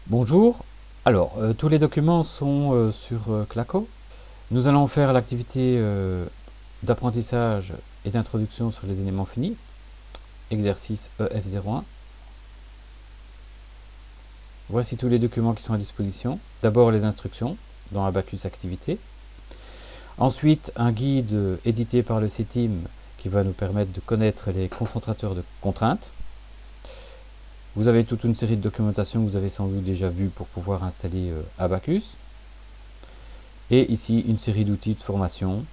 Bonjour, alors tous les documents sont sur Claco. Nous allons faire l'activité d'apprentissage et d'introduction sur les éléments finis, exercice EF01. Voici tous les documents qui sont à disposition. D'abord les instructions dans Abacus Activité. Ensuite un guide édité par le CETIM qui va nous permettre de connaître les concentrateurs de contraintes. Vous avez toute une série de documentation que vous avez sans doute déjà vu pour pouvoir installer Abacus. Et ici, une série d'outils de formation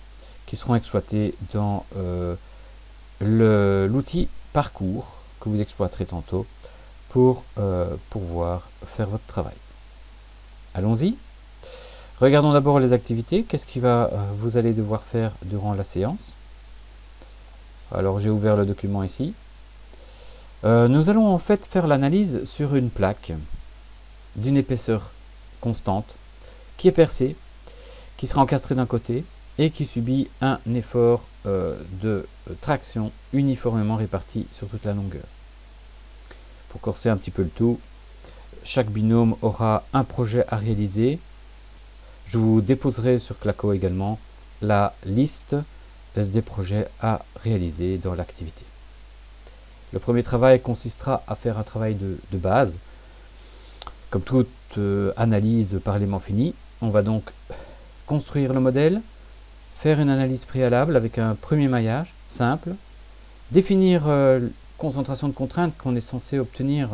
qui seront exploités dans l'outil parcours que vous exploiterez tantôt pour pouvoir faire votre travail. Allons-y. Regardons d'abord les activités. Qu'est-ce que vous allez devoir faire durant la séance? Alors, j'ai ouvert le document ici. Nous allons en fait faire l'analyse sur une plaque d'une épaisseur constante qui est percée, qui sera encastrée d'un côté et qui subit un effort de traction uniformément réparti sur toute la longueur. Pour corser un petit peu le tout, chaque binôme aura un projet à réaliser. Je vous déposerai sur Claco également la liste des projets à réaliser dans l'activité. Le premier travail consistera à faire un travail de base. Comme toute analyse par élément fini, on va donc construire le modèle, faire une analyse préalable avec un premier maillage simple, définir concentration de contraintes qu'on est censé obtenir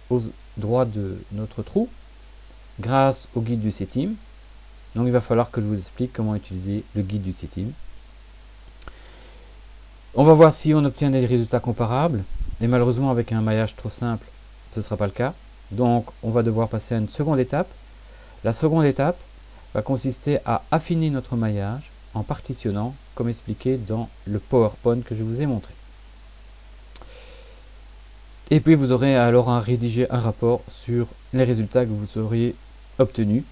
au droit de notre trou grâce au guide du CETIM. Donc il va falloir que je vous explique comment utiliser le guide du CETIM. On va voir si on obtient des résultats comparables, et malheureusement avec un maillage trop simple, ce ne sera pas le cas. Donc on va devoir passer à une seconde étape. La seconde étape va consister à affiner notre maillage en partitionnant, comme expliqué dans le PowerPoint que je vous ai montré. Et puis vous aurez alors à rédiger un rapport sur les résultats que vous auriez obtenus.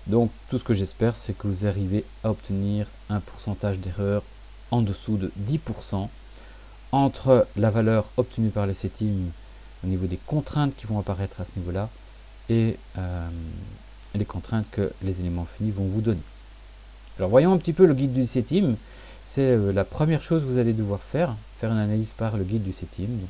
Donc tout ce que j'espère, c'est que vous arrivez à obtenir un pourcentage d'erreur en dessous de 10% entre la valeur obtenue par le CETIM au niveau des contraintes qui vont apparaître à ce niveau-là et les contraintes que les éléments finis vont vous donner. Alors voyons un petit peu le guide du CETIM. C'est la première chose que vous allez devoir faire une analyse par le guide du CETIM. Donc,